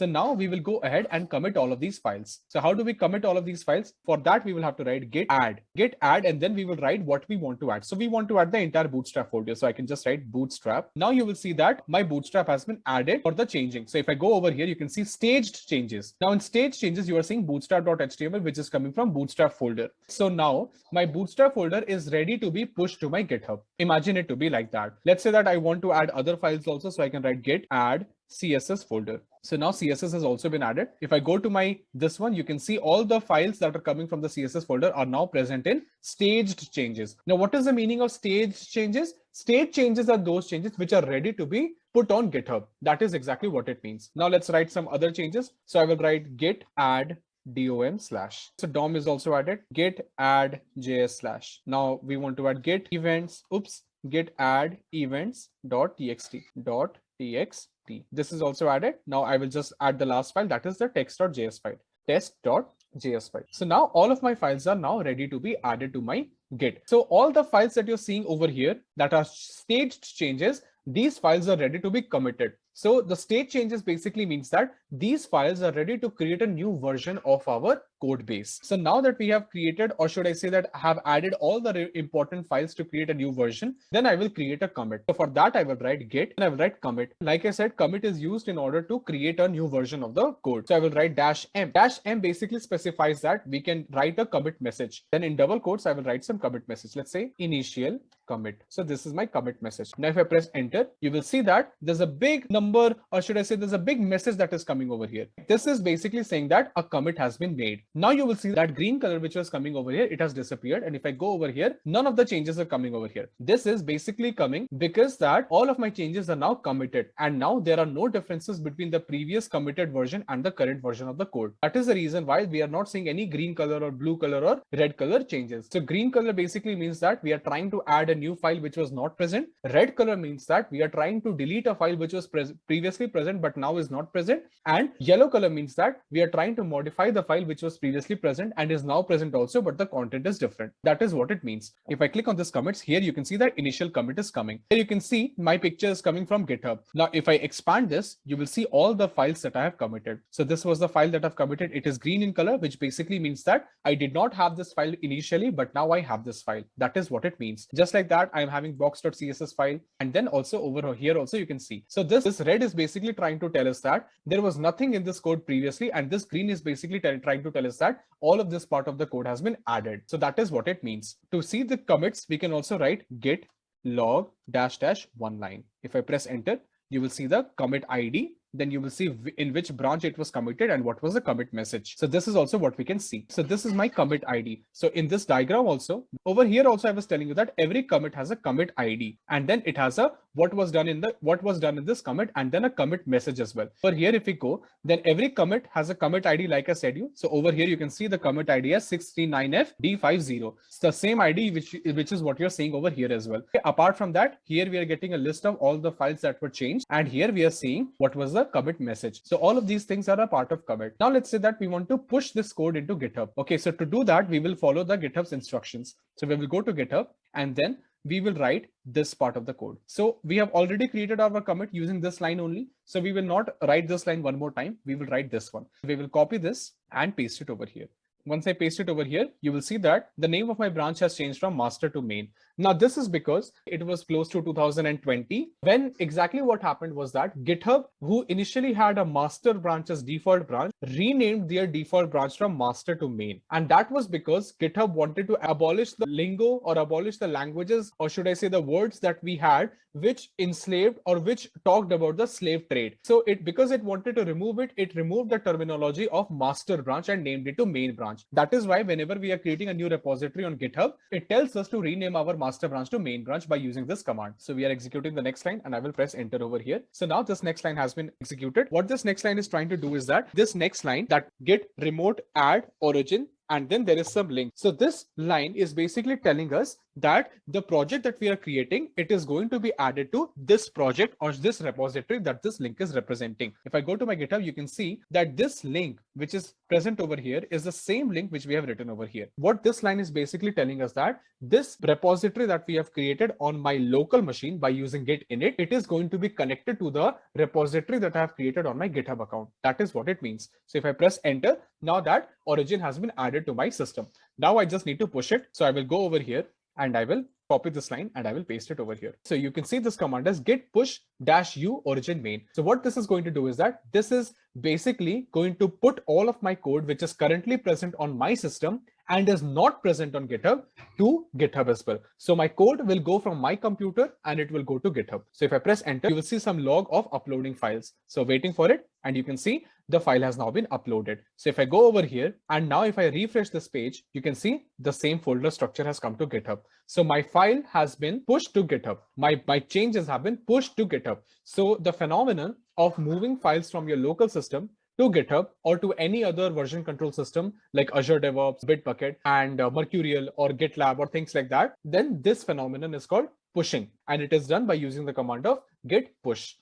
So now we will go ahead and commit all of these files. So how do we commit all of these files? For that, we will have to write git add, and then we will write what we want to add. So we want to add the entire bootstrap folder. So I can just write bootstrap. Now you will see that my bootstrap has been added for the changing. So if I go over here, you can see staged changes. Now in staged changes, you are seeing bootstrap.html, which is coming from bootstrap folder. So now my bootstrap folder is ready to be pushed to my GitHub. Imagine it to be like that. Let's say that I want to add other files also. So I can write git add CSS folder. So now CSS has also been added. If I go to this one, you can see all the files that are coming from the CSS folder are now present in staged changes. Now, what is the meaning of staged changes? Stage changes are those changes which are ready to be put on GitHub. That is exactly what it means. Now let's write some other changes. So I will write git add DOM/. So DOM is also added. Git add JS/. Now we want to add git events. Git add events.txt. This is also added. Now I will just add the last file, that is the text.js file, test.js file. So now all of my files are now ready to be added to my Git. So all the files that you're seeing over here that are staged changes, these files are ready to be committed. So the state changes basically means that these files are ready to create a new version of our code base. So now that we have created, or should I say that have added all the important files to create a new version, then I will create a commit. So for that, I will write git and I will write commit. Like I said, commit is used in order to create a new version of the code. So I will write -m. -m basically specifies that we can write a commit message. Then in double quotes, I will write some commit message. Let's say initial commit. So this is my commit message. Now if I press enter, you will see that there's a big number, or should I say there's a big message that is coming over here. This is basically saying that a commit has been made. Now you will see that green color which was coming over here, it has disappeared. And if I go over here, none of the changes are coming over here. This is basically coming because that all of my changes are now committed. And now there are no differences between the previous committed version and the current version of the code. That is the reason why we are not seeing any green color or blue color or red color changes. So green color basically means that we are trying to add a new file which was not present. Red color means that we are trying to delete a file which was previously present but now is not present. And yellow color means that we are trying to modify the file which was previously present and is now present also, but the content is different. That is what it means. If I click on this commits, here you can see that initial commit is coming. Here you can see my picture is coming from GitHub. Now if I expand this, you will see all the files that I have committed. So this was the file that I've committed. It is green in color, which basically means that I did not have this file initially, but now I have this file. That is what it means. Just like that, I'm having box.css file. And then also over here also you can see. So this red is basically trying to tell us that there was nothing in this code previously. And this green is basically trying to tell us that all of this part of the code has been added. So that is what it means. To see the commits, we can also write git log -- one line. If I press enter, you will see the commit ID. Then you will see in which branch it was committed and what was the commit message. So this is also what we can see. So this is my commit ID. So in this diagram also, over here also I was telling you that every commit has a commit ID, and then it has a what was done in this commit, and then a commit message as well. Over here, if we go, then every commit has a commit ID, like I said you. So over here you can see the commit ID as 639FD50. It's the same ID which is what you're seeing over here as well. Okay, apart from that, here we are getting a list of all the files that were changed, and here we are seeing what was the commit message. So all of these things are a part of commit. Now let's say that we want to push this code into GitHub. Okay, so to do that, we will follow the GitHub's instructions. So we will go to GitHub and then we will write this part of the code. So we have already created our commit using this line only. So we will not write this line one more time. We will write this one. We will copy this and paste it over here. Once I paste it over here, you will see that the name of my branch has changed from master to main. Now, this is because it was close to 2020 when exactly what happened was that GitHub, who initially had a master branch as default branch, renamed their default branch from master to main. And that was because GitHub wanted to abolish the lingo or abolish the languages, or should I say the words that we had, which enslaved or which talked about the slave trade. So because it wanted to remove it, it removed the terminology of master branch and named it to main branch. That is why whenever we are creating a new repository on GitHub, it tells us to rename our master branch to main branch by using this command. So we are executing the next line and I will press enter over here. So now this next line has been executed. What this next line is trying to do is that this next line, that git remote add origin and then there is some link. So this line is basically telling us that the project that we are creating, it is going to be added to this project or this repository that this link is representing. If I go to my GitHub, you can see that this link which is present over here is the same link which we have written over here. What this line is basically telling us that this repository that we have created on my local machine by using git init, it is going to be connected to the repository that I have created on my GitHub account. That is what it means. So if I press enter, now that origin has been added to my system. Now I just need to push it. So I will go over here and I will copy this line and I will paste it over here. So you can see this command as git push -u origin main. So what this is going to do is that this is basically going to put all of my code which is currently present on my system and is not present on GitHub to GitHub as well. So my code will go from my computer and it will go to GitHub. So if I press enter, you will see some log of uploading files. So waiting for it, and you can see the file has now been uploaded. So if I go over here and now if I refresh this page, you can see the same folder structure has come to GitHub. So my file has been pushed to GitHub. My changes have been pushed to GitHub. So the phenomenon of moving files from your local system to GitHub or to any other version control system like Azure DevOps, Bitbucket, and Mercurial or GitLab or things like that, then this phenomenon is called pushing, and it is done by using the command of git push.